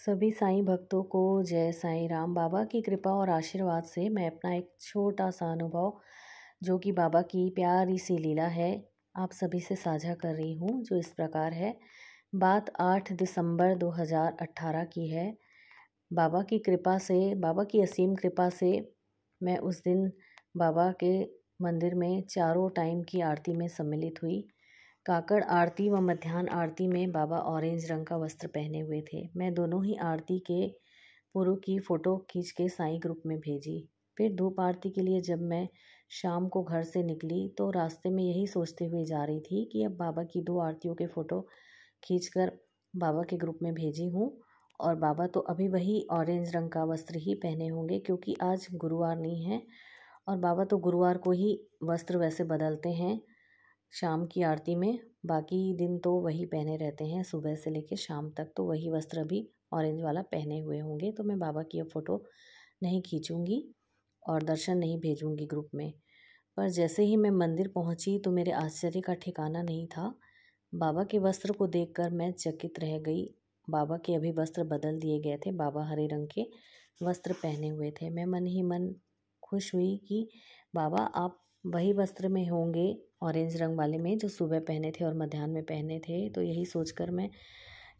सभी साईं भक्तों को जय साईं राम। बाबा की कृपा और आशीर्वाद से मैं अपना एक छोटा सा अनुभव जो कि बाबा की प्यारी सी लीला है आप सभी से साझा कर रही हूँ, जो इस प्रकार है। बात 8 दिसंबर 2018 की है। बाबा की कृपा से, बाबा की असीम कृपा से मैं उस दिन बाबा के मंदिर में चारों टाइम की आरती में सम्मिलित हुई। काकड़ आरती व मध्याह्न आरती में बाबा ऑरेंज रंग का वस्त्र पहने हुए थे। मैं दोनों ही आरती के पूर्व की फ़ोटो खींच के साईं ग्रुप में भेजी। फिर धूप आरती के लिए जब मैं शाम को घर से निकली तो रास्ते में यही सोचते हुए जा रही थी कि अब बाबा की 2 आरतियों के फ़ोटो खींचकर बाबा के ग्रुप में भेजी हूँ और बाबा तो अभी वही ऑरेंज रंग का वस्त्र ही पहने होंगे, क्योंकि आज गुरुवार नहीं है और बाबा तो गुरुवार को ही वस्त्र वैसे बदलते हैं शाम की आरती में। बाकी दिन तो वही पहने रहते हैं, सुबह से लेकर शाम तक तो वही वस्त्र अभी ऑरेंज वाला पहने हुए होंगे। तो मैं बाबा की अब फ़ोटो नहीं खींचूंगी और दर्शन नहीं भेजूंगी ग्रुप में। पर जैसे ही मैं मंदिर पहुंची तो मेरे आश्चर्य का ठिकाना नहीं था। बाबा के वस्त्र को देखकर मैं चकित रह गई। बाबा के अभी वस्त्र बदल दिए गए थे, बाबा हरे रंग के वस्त्र पहने हुए थे। मैं मन ही मन खुश हुई कि बाबा आप वही वस्त्र में होंगे, ऑरेंज रंग वाले में, जो सुबह पहने थे और मध्याह्न में पहने थे। तो यही सोचकर मैं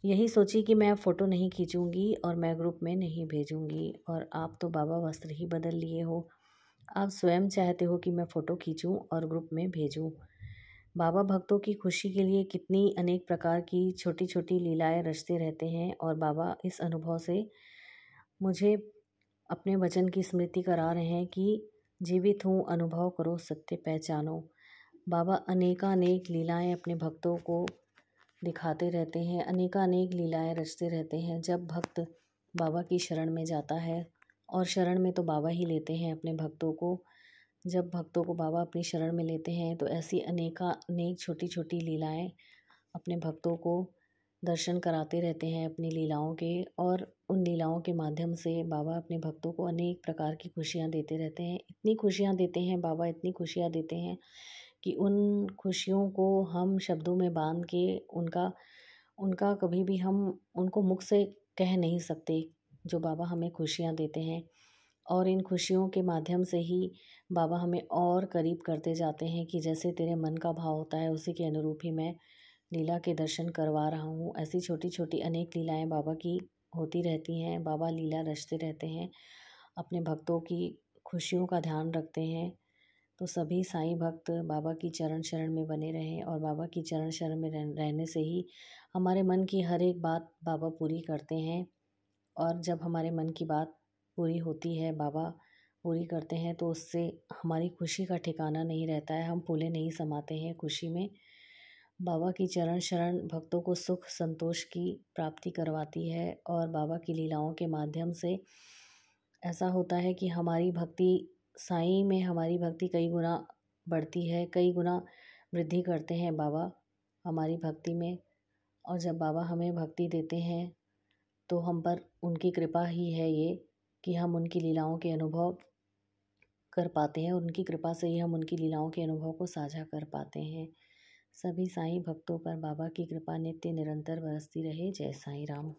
यही सोची कि मैं अब फ़ोटो नहीं खींचूंगी और मैं ग्रुप में नहीं भेजूंगी। और आप तो बाबा वस्त्र ही बदल लिए हो, आप स्वयं चाहते हो कि मैं फ़ोटो खींचूं और ग्रुप में भेजूं। बाबा भक्तों की खुशी के लिए कितनी अनेक प्रकार की छोटी छोटी लीलाएं रचते रहते हैं और बाबा इस अनुभव से मुझे अपने वचन की स्मृति करा रहे हैं कि जीवित हूँ, अनुभव करो, सत्य पहचानो। बाबा अनेकानेक लीलाएं अपने भक्तों को दिखाते रहते हैं, अनेकानेक लीलाएं रचते रहते हैं। जब भक्त बाबा की शरण में जाता है, और शरण में तो बाबा ही लेते हैं अपने भक्तों को, जब भक्तों को बाबा अपनी शरण में लेते हैं तो ऐसी अनेक छोटी छोटी लीलाएं अपने भक्तों को दर्शन कराते रहते हैं अपनी लीलाओं के। और उन लीलाओं के माध्यम से बाबा अपने भक्तों को अनेक प्रकार की खुशियाँ देते रहते हैं। इतनी खुशियाँ देते हैं बाबा, इतनी खुशियाँ देते हैं कि उन खुशियों को हम शब्दों में बांध के उनका उनका कभी भी हम उनको मुख से कह नहीं सकते, जो बाबा हमें खुशियाँ देते हैं। और इन खुशियों के माध्यम से ही बाबा हमें और करीब करते जाते हैं कि जैसे तेरे मन का भाव होता है उसी के अनुरूप ही मैं लीला के दर्शन करवा रहा हूँ। ऐसी छोटी छोटी अनेक लीलाएं बाबा की होती रहती हैं। बाबा लीला रचते रहते हैं, अपने भक्तों की खुशियों का ध्यान रखते हैं। तो सभी साईं भक्त बाबा की चरण शरण में बने रहें और बाबा की चरण शरण में रहने से ही हमारे मन की हर एक बात बाबा पूरी करते हैं। और जब हमारे मन की बात पूरी होती है, बाबा पूरी करते हैं, तो उससे हमारी खुशी का ठिकाना नहीं रहता है, हम फूले नहीं समाते हैं खुशी में। बाबा की चरण शरण भक्तों को सुख संतोष की प्राप्ति करवाती है और बाबा की लीलाओं के माध्यम से ऐसा होता है कि हमारी भक्ति साईं में, हमारी भक्ति कई गुना बढ़ती है, कई गुना वृद्धि करते हैं बाबा हमारी भक्ति में। और जब बाबा हमें भक्ति देते हैं तो हम पर उनकी कृपा ही है ये, कि हम उनकी लीलाओं के अनुभव कर पाते हैं। उनकी कृपा से ही हम उनकी लीलाओं के अनुभव को साझा कर पाते हैं। सभी साईं भक्तों पर बाबा की कृपा नित्य निरंतर बरसती रहे। जय साईं राम।